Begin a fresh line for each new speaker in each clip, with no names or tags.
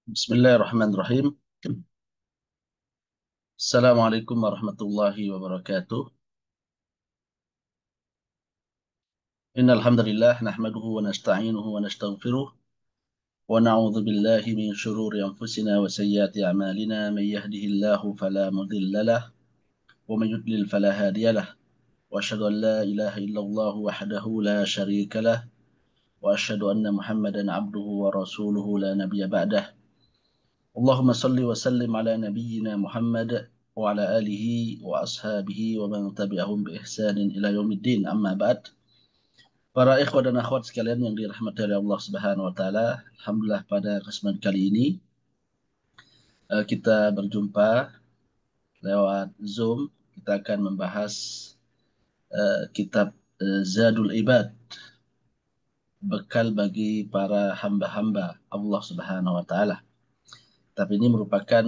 Bismillahirrahmanirrahim. Assalamualaikum warahmatullahi wabarakatuh. Innal hamdalillah nahmaduhu wa nasta'inuhu wa nastaghfiruh wa na'udzu billahi min shururi anfusina wa sayyiati a'malina may yahdihillahu fala mudilla lahu wa may yudlil fala hadiya lahu wa asyhadu an la ilaha illallah wahdahu la syarika lahu wa asyhadu anna Muhammadan 'abduhu wa rasuluhu la nabiyya ba'dah. Allahumma salli wa sallim ala nabiyyina Muhammad wa ala alihi wa ashabihi wa man tabi'ahum bi ihsanin ila yaumiddin. Amma ba'd. Para ikhwah dan akhwat sekalian yang dirahmati oleh Allah Subhanahu wa taala, alhamdulillah pada kesempatan kali ini kita berjumpa lewat Zoom. Kita akan membahas kitab Zadul Ibad, bekal bagi para hamba-hamba Allah Subhanahu wa taala. Kitab ini merupakan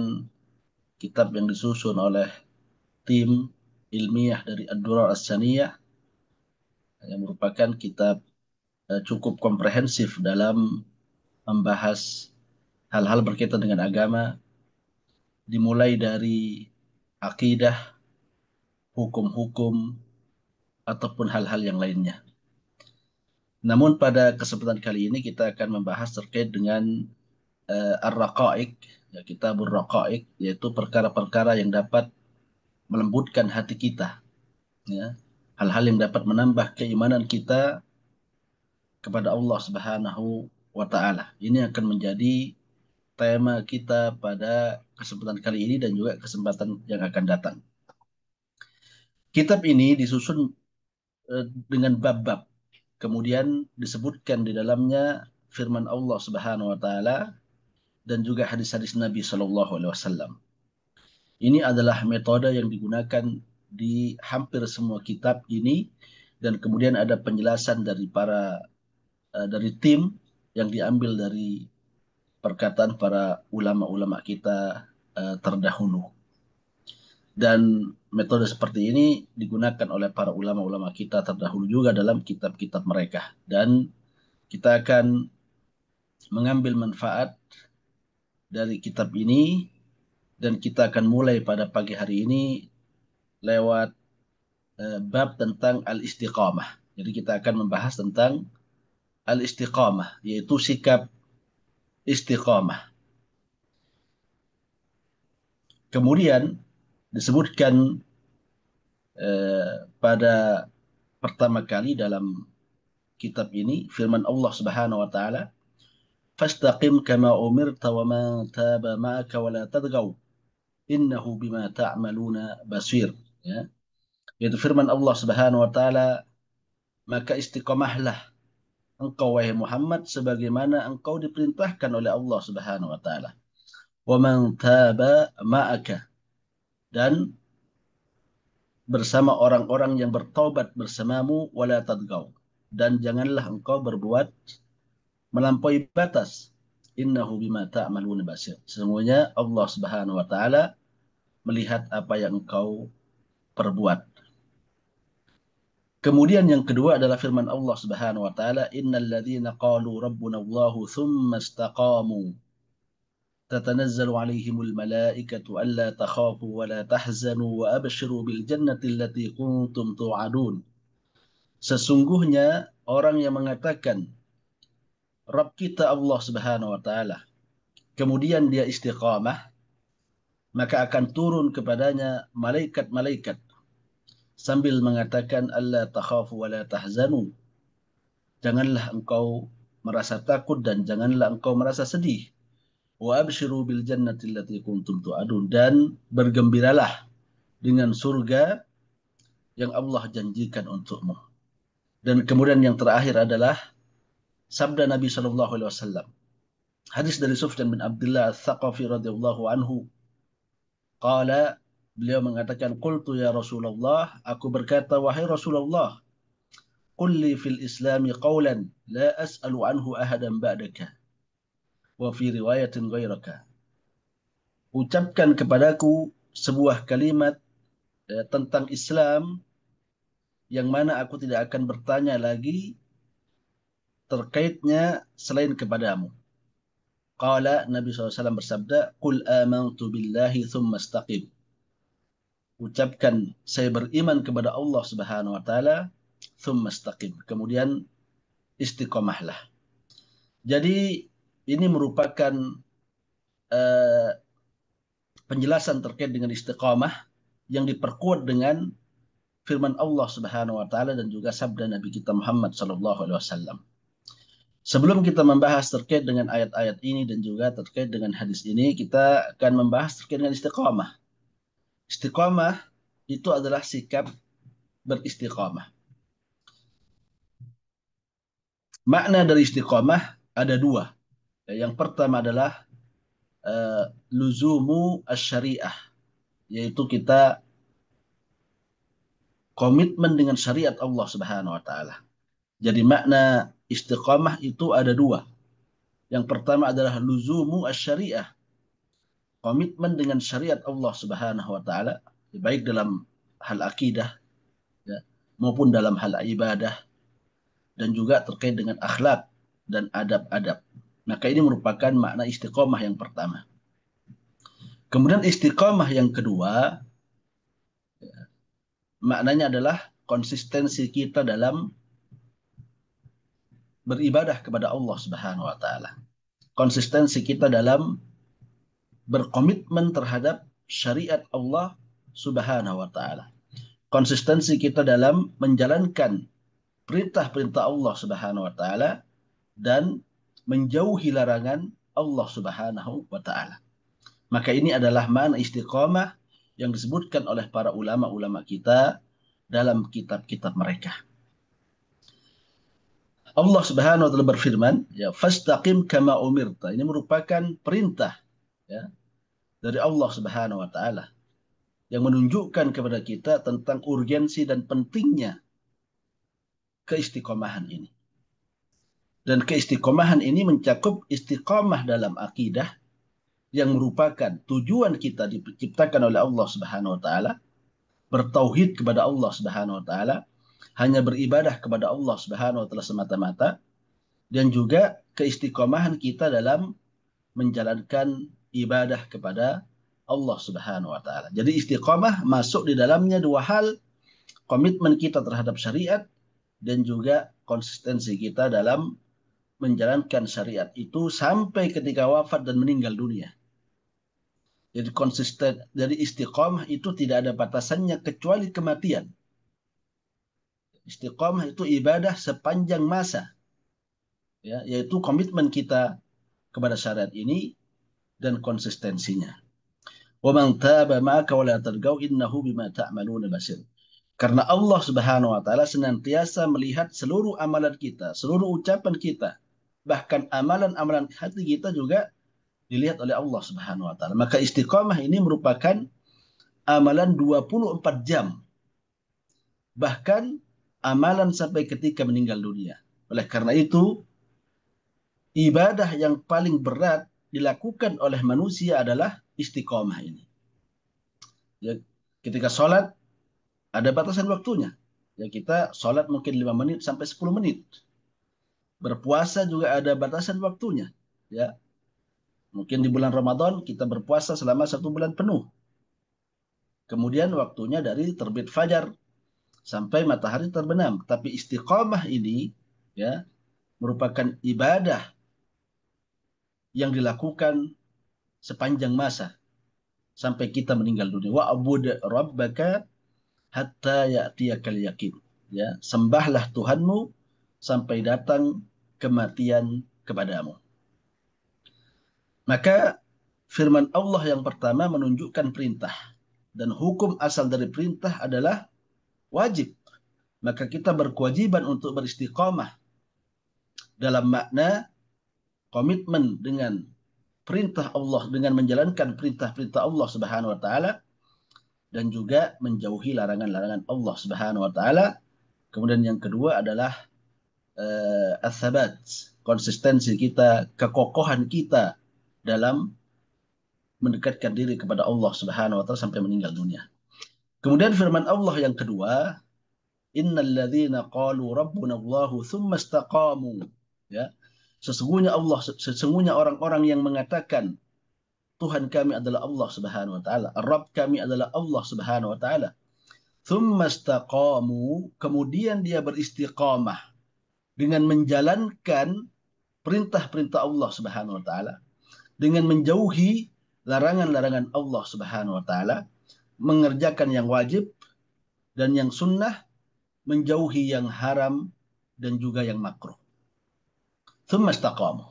kitab yang disusun oleh tim ilmiah dari Ad-Durar As-Saniyah, yang merupakan kitab cukup komprehensif dalam membahas hal-hal berkaitan dengan agama, dimulai dari akidah, hukum-hukum, ataupun hal-hal yang lainnya. Namun pada kesempatan kali ini kita akan membahas terkait dengan ar-raqa'iq, ya, kitabur raqa'iq, yaitu perkara-perkara yang dapat melembutkan hati kita, ya. Hal-hal yang dapat menambah keimanan kita kepada Allah Subhanahu wa taala. Ini akan menjadi tema kita pada kesempatan kali ini dan juga kesempatan yang akan datang. Kitab ini disusun dengan bab-bab. Kemudian disebutkan di dalamnya firman Allah Subhanahu wa taala dan juga hadis-hadis Nabi Shallallahu alaihi wasallam. Ini adalah metode yang digunakan di hampir semua kitab ini, dan kemudian ada penjelasan dari tim yang diambil dari perkataan para ulama-ulama kita terdahulu. Dan metode seperti ini digunakan oleh para ulama-ulama kita terdahulu juga dalam kitab-kitab mereka. Dan kita akan mengambil manfaat dari kitab ini, dan kita akan mulai pada pagi hari ini lewat bab tentang al-istiqamah. Jadi kita akan membahas tentang al-istiqamah, yaitu sikap istiqamah. Kemudian disebutkan pada pertama kali dalam kitab ini firman Allah Subhanahu wa taala, "Fastaqim kama umirta wa ma taba ma'aka wa la tadghaw innahu bima ta'maluna basir." Ya, yaitu firman Allah Subhanahu wa taala, maka istiqomahlah engkau wahai Muhammad sebagaimana engkau diperintahkan oleh Allah Subhanahu wa taala. Wa man taba ma'aka, dan bersama orang-orang yang bertaubat bersamamu, wala tadgaw, dan janganlah engkau berbuat melampaui batas. Innahu bima ta'maluna basir. Sesungguhnya Allah Subhanahu wa taala melihat apa yang engkau perbuat. Kemudian yang kedua adalah firman Allah Subhanahu wa taala, innal ladzina qalu rabbuna Allahu tsumma istaqamu tatanazzalu alaihimul malaikatu alla takhafu wa la tahzanu wa abshiru bil jannati allati kuntum tu'adun. Sesungguhnya orang yang mengatakan Rabb kita Allah Subhanahu wa taala, kemudian dia istiqamah, maka akan turun kepadanya malaikat-malaikat sambil mengatakan alla takhafu wa la tahzanu. Janganlah engkau merasa takut dan janganlah engkau merasa sedih. Wa abshiru bil jannati allati kuntum tu'adun, dan bergembiralah dengan surga yang Allah janjikan untukmu. Dan kemudian yang terakhir adalah sabda Nabi Shallallahu alaihi wasallam. Hadis dari Sufyan bin Abdullah Ats-Tsaqafi radhiyallahu anhu. Qala, beliau mengatakan, qultu ya Rasulullah, aku berkata wahai Rasulullah, qul li fil islami qawlan la as'alu anhu ahadan ba'daka wa fi riwayatin ghairaka. Ucapkan kepadaku sebuah kalimat tentang Islam yang mana aku tidak akan bertanya lagi terkaitnya selain kepadamu. Qala Nabi SAW bersabda, "Qul amantu billahi thumma istaqim." Ucapkan saya beriman kepada Allah Subhanahu wa taala, thumma istaqim. Kemudian istiqomahlah. Jadi ini merupakan uh, penjelasan terkait dengan istiqamah yang diperkuat dengan firman Allah Subhanahu wa taala dan juga sabda Nabi kita Muhammad sallallahu alaihi wasallam. Sebelum kita membahas terkait dengan ayat-ayat ini dan juga terkait dengan hadis ini, kita akan membahas terkait dengan istiqamah. Istiqamah itu adalah sikap beristiqamah. Makna dari istiqamah ada dua. Yang pertama adalah luzumu syariah, yaitu kita komitmen dengan syariat Allah Subhanahu wa taala. Jadi makna istiqamah itu ada dua. Yang pertama adalah luzumu syariah, komitmen dengan syariat Allah Subhanahu wa taala, baik dalam hal akidah ya, maupun dalam hal ibadah dan juga terkait dengan akhlak dan adab-adab. Maka ini merupakan makna istiqomah yang pertama. Kemudian istiqomah yang kedua, maknanya adalah konsistensi kita dalam beribadah kepada Allah Subhanahu wa taala. Konsistensi kita dalam berkomitmen terhadap syariat Allah Subhanahu wa taala. Konsistensi kita dalam menjalankan perintah-perintah Allah Subhanahu wa taala dan menjauhi larangan Allah Subhanahu wa taala. Maka ini adalah makna istiqamah yang disebutkan oleh para ulama-ulama kita dalam kitab-kitab mereka. Allah Subhanahu wa taala berfirman, ya fastaqim kama umirta. Ini merupakan perintah ya dari Allah Subhanahu wa taala yang menunjukkan kepada kita tentang urgensi dan pentingnya keistiqomahan ini. Dan keistiqomahan ini mencakup istiqamah dalam akidah yang merupakan tujuan kita diciptakan oleh Allah Subhanahu wa taala, bertauhid kepada Allah Subhanahu wa taala, hanya beribadah kepada Allah Subhanahu wa taala semata-mata, dan juga keistiqomahan kita dalam menjalankan ibadah kepada Allah Subhanahu wa taala. Jadi istiqamah masuk di dalamnya dua hal, komitmen kita terhadap syariat dan juga konsistensi kita dalam menjalankan syariat itu sampai ketika wafat dan meninggal dunia. Jadi konsisten, jadi istiqamah itu tidak ada batasannya kecuali kematian. Istiqamah itu ibadah sepanjang masa, ya, yaitu komitmen kita kepada syariat ini dan konsistensinya. Wa man taba ma'aka wa la targau innahu bima ta'maluna basir. Karena Allah Subhanahu wa taala senantiasa melihat seluruh amalan kita, seluruh ucapan kita, bahkan amalan-amalan hati kita juga dilihat oleh Allah Subhanahu wa taala. Maka istiqamah ini merupakan amalan 24 jam. Bahkan amalan sampai ketika meninggal dunia. Oleh karena itu, ibadah yang paling berat dilakukan oleh manusia adalah istiqamah ini. Ya, ketika sholat, ada batasan waktunya. Ya, kita sholat mungkin 5 menit sampai 10 menit. Berpuasa juga ada batasan waktunya. Ya, mungkin di bulan Ramadan kita berpuasa selama 1 bulan penuh. Kemudian waktunya dari terbit fajar sampai matahari terbenam. Tapi istiqamah ini ya merupakan ibadah yang dilakukan sepanjang masa sampai kita meninggal dunia. Wa abud rabbaka hatta ya'tiyakal yakin. Ya, sembahlah Tuhanmu sampai datang kematian kepadamu. Maka firman Allah yang pertama menunjukkan perintah dan hukum asal dari perintah adalah wajib. Maka kita berkewajiban untuk beristiqamah dalam makna komitmen dengan perintah Allah, dengan menjalankan perintah-perintah Allah Subhanahu wa taala dan juga menjauhi larangan-larangan Allah Subhanahu wa taala. Kemudian yang kedua adalah as-sabat, konsistensi kita, kekokohan kita dalam mendekatkan diri kepada Allah Subhanahu wa taala sampai meninggal dunia. Kemudian firman Allah yang kedua, innal ladzina qalu rabbuna Allahu tsumma istaqamu. Ya. Sesungguhnya orang-orang yang mengatakan Tuhan kami adalah Allah Subhanahu wa taala, Rabb kami adalah Allah Subhanahu wa taala. Tsumma istaqamu, kemudian dia beristiqamah dengan menjalankan perintah-perintah Allah Subhanahu wa taala, dengan menjauhi larangan-larangan Allah Subhanahu wa taala, mengerjakan yang wajib dan yang sunnah, menjauhi yang haram dan juga yang makruh. Tsumma istaqamu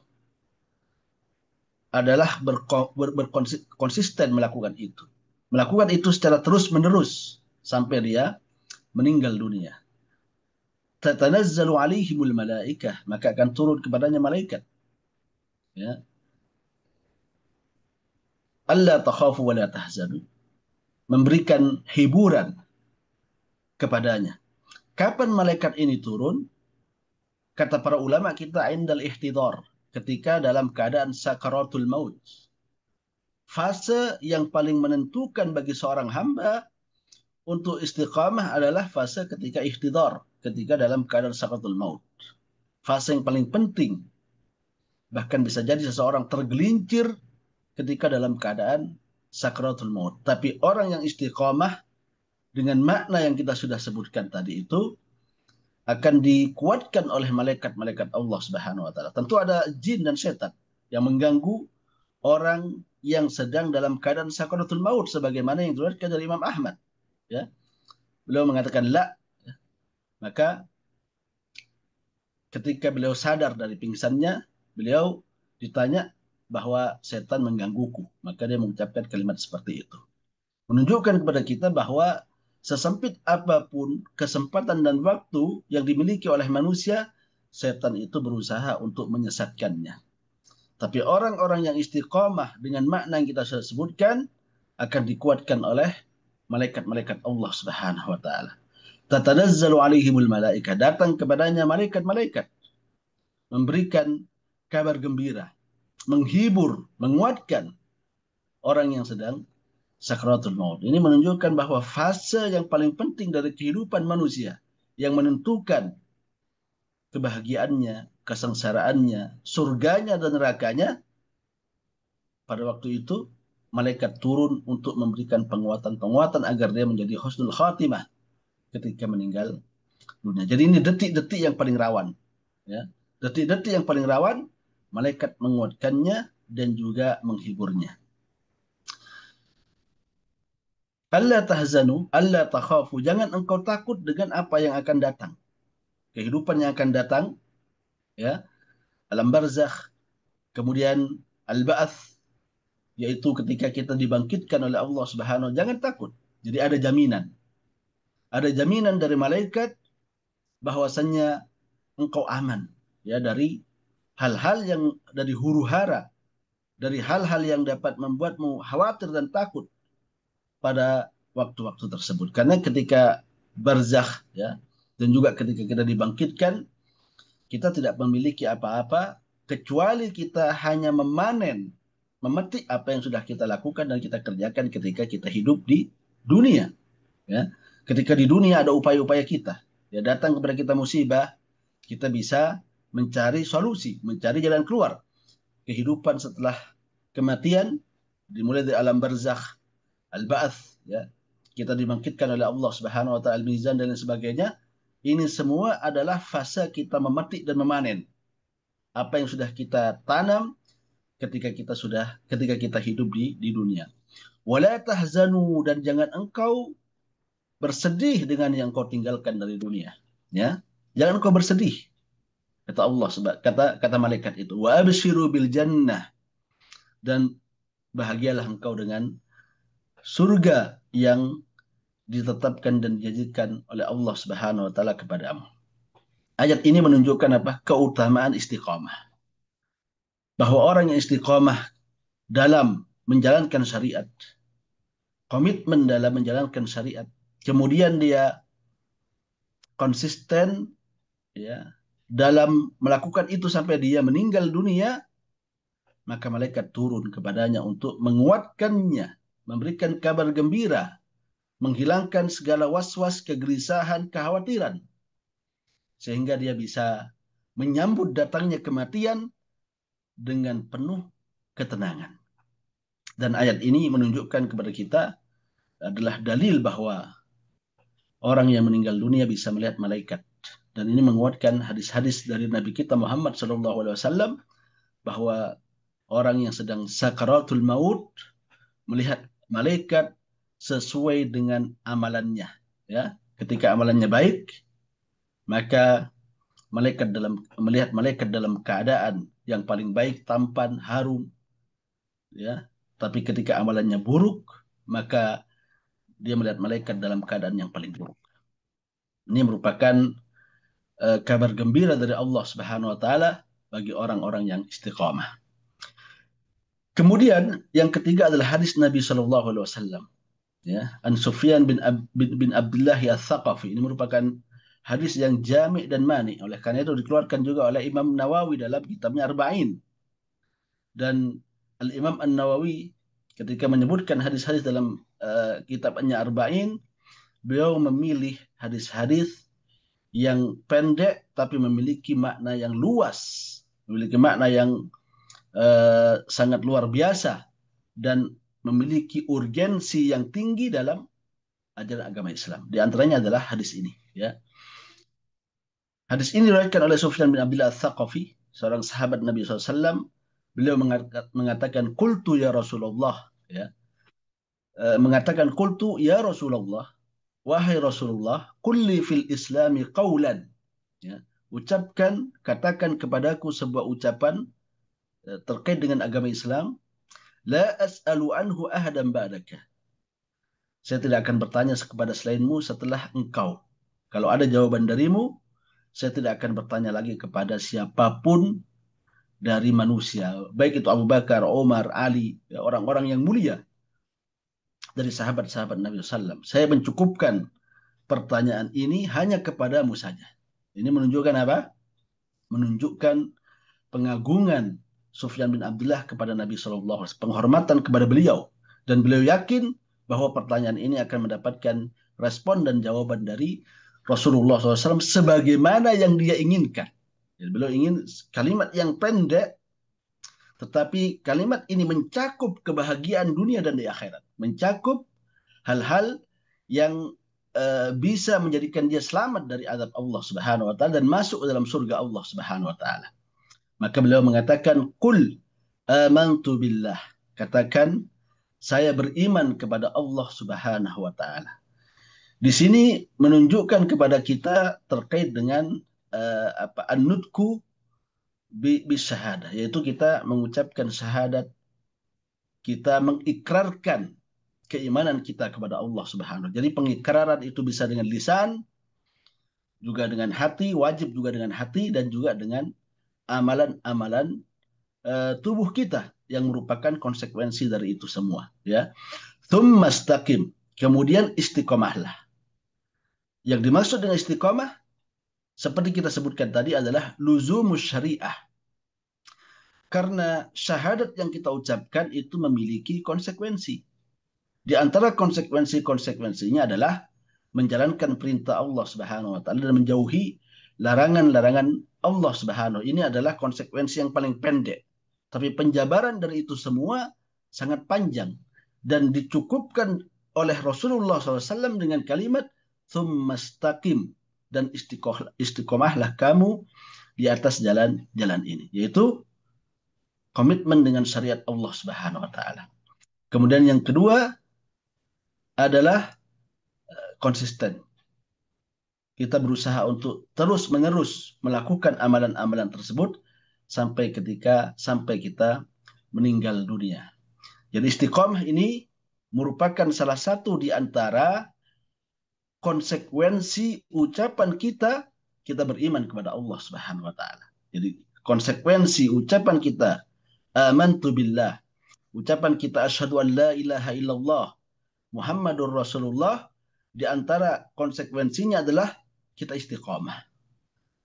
adalah berkonsisten melakukan itu. Melakukan itu secara terus-menerus sampai dia meninggal dunia. Tatanazzalu alaihimul malaikah, maka akan turun kepadanya malaikat. Ya. Alla takhafu wa la tahzanu, memberikan hiburan kepadanya. Kapan malaikat ini turun? Kata para ulama kita indal ihtidar, ketika dalam keadaan sakaratul maut. Fase yang paling menentukan bagi seorang hamba untuk istiqamah adalah fase ketika ihtidar, ketika dalam keadaan sakaratul maut. Fase yang paling penting. Bahkan bisa jadi seseorang tergelincir ketika dalam keadaan sakaratul maut. Tapi orang yang istiqamah dengan makna yang kita sudah sebutkan tadi itu akan dikuatkan oleh malaikat-malaikat Allah Subhanahu wa taala. Tentu ada jin dan setan yang mengganggu orang yang sedang dalam keadaan sakaratul maut sebagaimana yang diriwayatkan dari Imam Ahmad, ya. Beliau mengatakan la, maka ketika beliau sadar dari pingsannya, beliau ditanya bahwa setan menggangguku, maka dia mengucapkan kalimat seperti itu. Menunjukkan kepada kita bahwa sesempit apapun kesempatan dan waktu yang dimiliki oleh manusia, setan itu berusaha untuk menyesatkannya. Tapi orang-orang yang istiqamah dengan makna yang kita sudah sebutkan akan dikuatkan oleh malaikat-malaikat Allah Subhanahu wa taala. Tatanazzalu alaihimul malaikah, datang kepadanya malaikat-malaikat memberikan kabar gembira, menghibur, menguatkan orang yang sedang sakratul maut. Ini menunjukkan bahwa fase yang paling penting dari kehidupan manusia yang menentukan kebahagiaannya, kesengsaraannya, surganya dan nerakanya, pada waktu itu malaikat turun untuk memberikan penguatan-penguatan agar dia menjadi husnul khatimah ketika meninggal dunia. Jadi ini detik-detik yang paling rawan, ya. Detik-detik yang paling rawan, malaikat menguatkannya dan juga menghiburnya. Alla tahzanu, alla takhafu. Jangan engkau takut dengan apa yang akan datang. Kehidupan yang akan datang, ya, alam barzakh, kemudian al-ba'ats, yaitu ketika kita dibangkitkan oleh Allah Subhanahu wa taala. Jangan takut. Jadi ada jaminan. Ada jaminan dari malaikat bahwasannya engkau aman, ya, dari hal-hal yang dari huru-hara, dari hal-hal yang dapat membuatmu khawatir dan takut pada waktu-waktu tersebut. Karena ketika barzakh, ya, dan juga ketika kita dibangkitkan, kita tidak memiliki apa-apa kecuali kita hanya memanen, memetik apa yang sudah kita lakukan dan kita kerjakan ketika kita hidup di dunia. Ya. Ketika di dunia ada upaya-upaya kita, ya, datang kepada kita musibah, kita bisa mencari solusi, mencari jalan keluar. Kehidupan setelah kematian, dimulai dari alam barzakh, al-ba'ats, ya. Kita dibangkitkan oleh Allah Subhanahu wa taala, al-mizan dan lain sebagainya. Ini semua adalah fase kita memetik dan memanen apa yang sudah kita tanam ketika kita hidup di dunia. Wala tahzanu, dan jangan engkau bersedih dengan yang kau tinggalkan dari dunia, ya. Jangan engkau bersedih, kata Allah, kata malaikat itu. Wa abshiru bil jannah, dan bahagialah engkau dengan surga yang ditetapkan dan dijanjikan oleh Allah Subhanahu wa taala kepadamu. Ayat ini menunjukkan apa? Keutamaan istiqamah. Bahwa orang yang istiqamah dalam menjalankan syariat, komitmen dalam menjalankan syariat, kemudian dia konsisten, ya, dalam melakukan itu sampai dia meninggal dunia, maka malaikat turun kepadanya untuk menguatkannya, memberikan kabar gembira, menghilangkan segala was-was, kegelisahan, kekhawatiran, sehingga dia bisa menyambut datangnya kematian dengan penuh ketenangan. Dan ayat ini menunjukkan kepada kita adalah dalil bahwa orang yang meninggal dunia bisa melihat malaikat. Dan ini menguatkan hadis-hadis dari Nabi kita Muhammad SAW bahwa orang yang sedang sakaratul maut melihat malaikat sesuai dengan amalannya. Ya, ketika amalannya baik, maka melihat malaikat dalam keadaan yang paling baik, tampan, harum. Ya, tapi ketika amalannya buruk, maka dia melihat malaikat dalam keadaan yang paling buruk. Ini merupakan kabar gembira dari Allah Subhanahu wa taala bagi orang-orang yang istiqamah. Kemudian yang ketiga adalah hadis Nabi Shallallahu alaihi wasallam, ya, An Sufyan bin Abdullah Ats-Tsaqafi. Ini merupakan hadis yang jami' dan mani. Oleh karena itu dikeluarkan juga oleh Imam Nawawi dalam kitabnya Arba'in. Dan Al-Imam An-Nawawi ketika menyebutkan hadis-hadis dalam kitabnya Arba'in, beliau memilih hadis-hadis yang pendek tapi memiliki makna yang luas, memiliki makna yang sangat luar biasa dan memiliki urgensi yang tinggi dalam ajaran agama Islam. Di antaranya adalah hadis ini. Ya. Hadis ini diriwayatkan oleh Sufyan bin Abdullah Ats-Tsaqafi, seorang sahabat Nabi SAW. Beliau mengatakan, "Qultu ya Rasulullah." Ya. Mengatakan, "Qultu ya Rasulullah." Wahai Rasulullah, kulli fil islami qawlan. Ya. Katakan kepadaku sebuah ucapan terkait dengan agama Islam. La as'alu anhu ahadan ba'daka. Saya tidak akan bertanya kepada selainmu setelah engkau. Kalau ada jawaban darimu, saya tidak akan bertanya lagi kepada siapapun dari manusia. Baik itu Abu Bakar, Umar, Ali, ya, orang-orang yang mulia dari sahabat-sahabat Nabi SAW. Saya mencukupkan pertanyaan ini hanya kepadamu saja. Ini menunjukkan apa? Menunjukkan pengagungan Sufyan bin Abdullah kepada Nabi SAW, penghormatan kepada beliau, dan beliau yakin bahwa pertanyaan ini akan mendapatkan respon dan jawaban dari Rasulullah SAW sebagaimana yang dia inginkan. Jadi beliau ingin kalimat yang pendek, tetapi kalimat ini mencakup kebahagiaan dunia dan di akhirat, mencakup hal-hal yang bisa menjadikan dia selamat dari azab Allah Subhanahu wa taala dan masuk dalam surga Allah Subhanahu wa taala. Maka beliau mengatakan, "Qul amantu billah." Katakan, saya beriman kepada Allah Subhanahu wa taala. Di sini menunjukkan kepada kita terkait dengan an-nutku bisyahadah, yaitu kita mengucapkan syahadat, kita mengikrarkan keimanan kita kepada Allah Subhanahu wa taala. Jadi pengikraran itu bisa dengan lisan, juga dengan hati, wajib juga dengan hati, dan juga dengan amalan-amalan tubuh kita yang merupakan konsekuensi dari itu semua, ya. Tsumastaqim, kemudian istiqomahlah. Yang dimaksud dengan istiqomah seperti kita sebutkan tadi adalah luzumus syariah. Karena syahadat yang kita ucapkan itu memiliki konsekuensi. Di antara konsekuensi-konsekuensinya adalah menjalankan perintah Allah Subhanahu wa taala dan menjauhi larangan-larangan Allah Subhanahu. Ini adalah konsekuensi yang paling pendek. Tapi penjabaran dari itu semua sangat panjang dan dicukupkan oleh Rasulullah SAW dengan kalimat "Tsumastaqim", dan istiqomahlah kamu di atas jalan ini, yaitu komitmen dengan syariat Allah Subhanahu wa taala. Kemudian yang kedua adalah konsisten. Kita berusaha untuk terus-menerus melakukan amalan-amalan tersebut sampai kita meninggal dunia. Jadi istiqomah ini merupakan salah satu di antara konsekuensi ucapan kita beriman kepada Allah Subhanahu wa taala. Jadi konsekuensi ucapan kita amantu billah, ucapan kita asyhadu an la ilaha illallah Muhammadur Rasulullah, di antara konsekuensinya adalah kita istiqamah.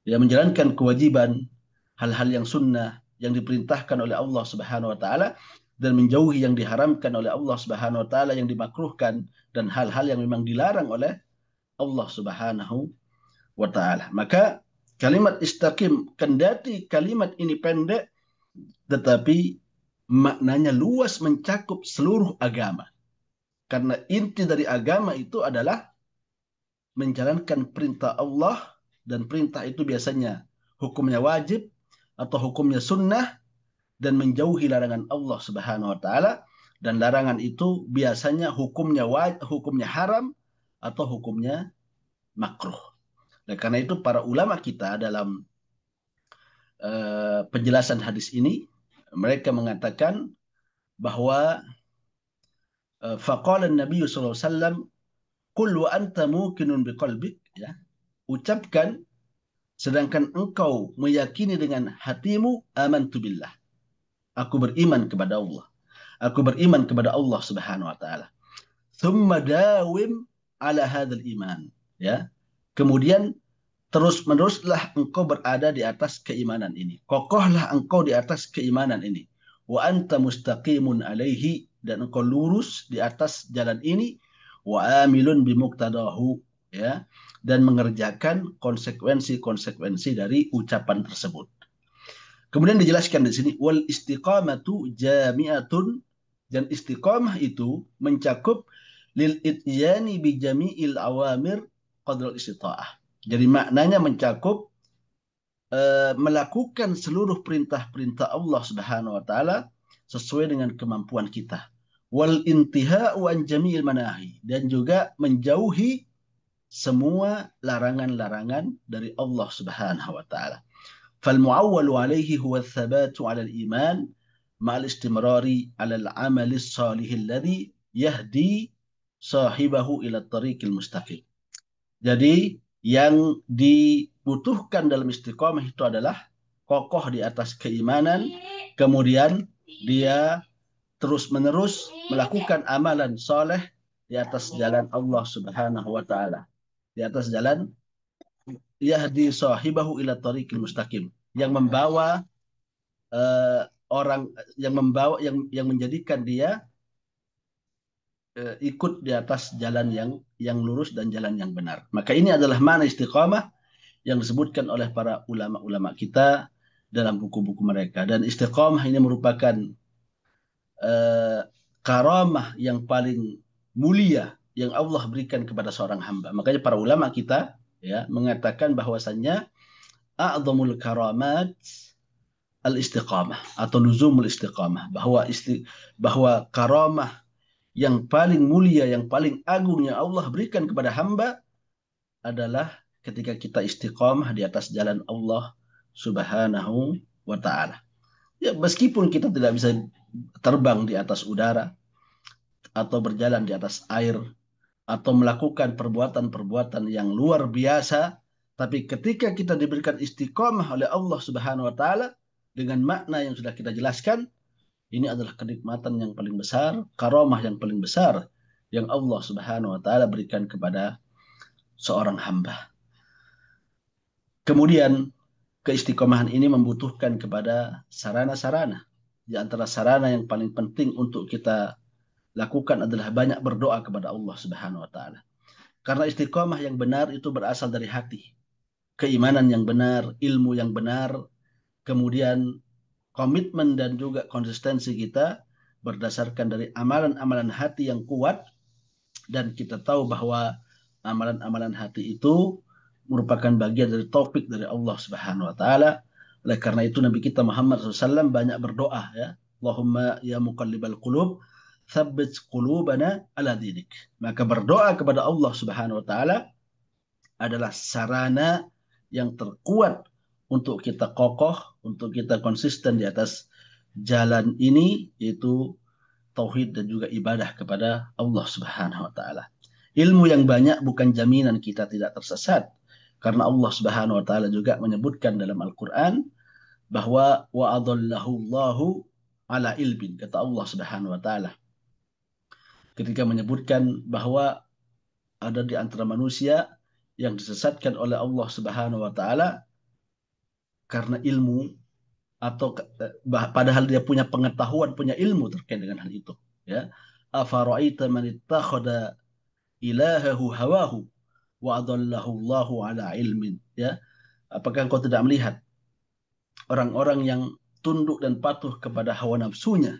Ya, menjalankan kewajiban, hal-hal yang sunnah yang diperintahkan oleh Allah Subhanahu wa taala dan menjauhi yang diharamkan oleh Allah Subhanahu wa taala, yang dimakruhkan dan hal-hal yang memang dilarang oleh Allah Subhanahu wa taala. Maka kalimat istaqim, kendati kalimat ini pendek, tetapi maknanya luas mencakup seluruh agama. Karena inti dari agama itu adalah menjalankan perintah Allah, dan perintah itu biasanya hukumnya wajib atau hukumnya sunnah, dan menjauhi larangan Allah Subhanahu wa taala, dan larangan itu biasanya hukumnya haram atau hukumnya makruh. Nah, karena itu para ulama kita dalam penjelasan hadis ini mereka mengatakan bahwa faqala Nabi sallallahu alaihi wasallam qul wa anta muqinun biqalbik, ya, ucapkan sedangkan engkau meyakini dengan hatimu, amantu billah, aku beriman kepada Allah, aku beriman kepada Allah Subhanahu wa taala. Thumma dawim ala hadzal iman, ya. Kemudian terus meneruslah engkau berada di atas keimanan ini. Kokohlah engkau di atas keimanan ini. Wa anta mustaqimun alaihi, dan engkau lurus di atas jalan ini. Wa amilun bimuqtadahu, ya, dan mengerjakan konsekuensi-konsekuensi dari ucapan tersebut. Kemudian dijelaskan di sini wal istiqamatu jami'atun, dan istiqamah itu mencakup lil ityani bi jami'il awamir qadral istita'ah. Jadi maknanya mencakup melakukan seluruh perintah-perintah Allah Subhanahu wa taala sesuai dengan kemampuan kita. Wal intiha'u an jami'il manahi, dan juga menjauhi semua larangan-larangan dari Allah Subhanahu wa taala. فالمعول عليه هو الثبات على الإيمان مع الاستمرار على العمل الصالح الذي يهدي صاحبه إلى الطريق المستقيم. Jadi yang dibutuhkan dalam istiqomah itu adalah kokoh di atas keimanan, kemudian dia terus-menerus melakukan amalan soleh di atas jalan Allah Subhanahu wa taala. Di atas jalan yahdi sahibahu ila tariqil mustaqim, yang membawa orang yang menjadikan dia ikut di atas jalan yang lurus dan jalan yang benar. Maka ini adalah makna istiqamah yang disebutkan oleh para ulama-ulama kita dalam buku-buku mereka. Dan istiqamah ini merupakan uh, karamah yang paling mulia yang Allah berikan kepada seorang hamba. Makanya para ulama kita, ya, mengatakan bahwasannya a'zamul karamat al-istiqamah atau luzumul istiqamah, bahwa karamah yang paling mulia, yang paling agung yang Allah berikan kepada hamba adalah ketika kita istiqamah di atas jalan Allah Subhanahu wa taala. Ya, meskipun kita tidak bisa terbang di atas udara atau berjalan di atas air atau melakukan perbuatan-perbuatan yang luar biasa, tapi ketika kita diberikan istiqamah oleh Allah Subhanahu wa taala dengan makna yang sudah kita jelaskan, ini adalah kenikmatan yang paling besar, karamah yang paling besar yang Allah Subhanahu wa taala berikan kepada seorang hamba. Kemudian keistiqomahan ini membutuhkan kepada sarana-sarana. Di antara sarana yang paling penting untuk kita lakukan adalah banyak berdoa kepada Allah Subhanahu wa taala. Karena istiqomah yang benar itu berasal dari hati. Keimanan yang benar, ilmu yang benar, kemudian komitmen dan juga konsistensi kita berdasarkan dari amalan-amalan hati yang kuat, dan kita tahu bahwa amalan-amalan hati itu merupakan bagian dari taufik dari Allah Subhanahu wa taala. Oleh karena itu Nabi kita Muhammad SAW banyak berdoa, ya. Allahumma ya muqallibal qulub tsabbit qulubana ala dinik. Maka berdoa kepada Allah Subhanahu wa taala adalah sarana yang terkuat untuk kita kokoh, untuk kita konsisten di atas jalan ini, yaitu tauhid dan juga ibadah kepada Allah Subhanahu wa taala. Ilmu yang banyak bukan jaminan kita tidak tersesat, karena Allah Subhanahu wa taala juga menyebutkan dalam Al-Qur'an bahwa wa adallahu Allahu ala ilmin, kata Allah Subhanahu wa taala ketika menyebutkan bahwa ada di antara manusia yang disesatkan oleh Allah Subhanahu wa taala karena ilmu, atau padahal dia punya pengetahuan, punya ilmu terkait dengan hal itu, ya. Afara'aita man ittakhadha ilahahu hawahu wa adallahu Allahu ala ilmin, ya. Apakah engkau tidak melihat orang-orang yang tunduk dan patuh kepada hawa nafsunya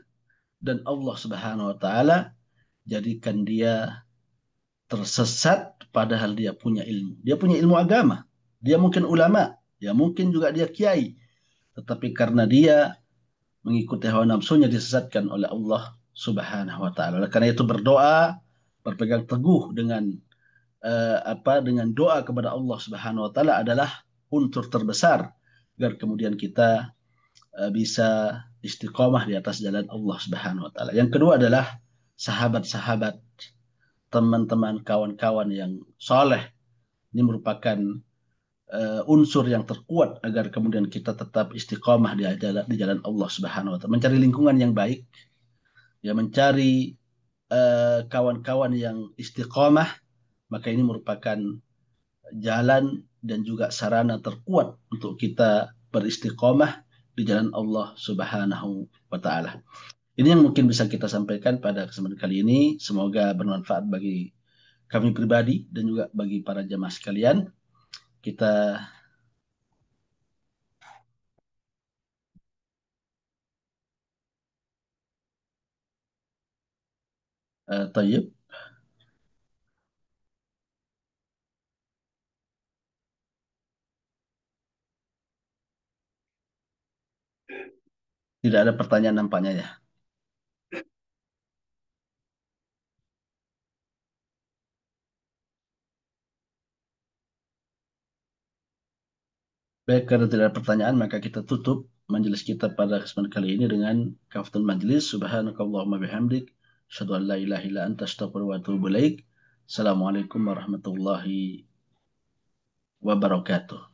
dan Allah Subhanahu wa taala, jadikan dia tersesat padahal dia punya ilmu. Dia punya ilmu agama. Dia mungkin ulama, ya mungkin juga dia kiai, tetapi karena dia mengikuti hawa nafsunya disesatkan oleh Allah Subhanahu wa taala. Oleh karena itu berdoa, berpegang teguh dengan doa kepada Allah Subhanahu wa taala adalah unsur terbesar agar kemudian kita bisa istiqomah di atas jalan Allah Subhanahu wa taala. Yang kedua adalah sahabat-sahabat, teman-teman, kawan-kawan yang soleh. Ini merupakan unsur yang terkuat agar kemudian kita tetap istiqomah di jalan Allah Subhanahu wa taala. Mencari lingkungan yang baik, ya mencari kawan-kawan yang istiqomah, maka ini merupakan jalan dan juga sarana terkuat untuk kita beristiqomah di jalan Allah Subhanahu wa taala. Ini yang mungkin bisa kita sampaikan pada kesempatan kali ini. Semoga bermanfaat bagi kami pribadi dan juga bagi para jamaah sekalian. Kita tayyib, tidak ada pertanyaan nampaknya ya. Baik, karena tidak ada pertanyaan, maka kita tutup majelis kita pada kesempatan kali ini dengan kafatul majlis. Subhanakallahumma bihamdik. Asyhadu an la ilaha illa anta astaghfiruka wa atubu ilaik. Assalamualaikum warahmatullahi wabarakatuh.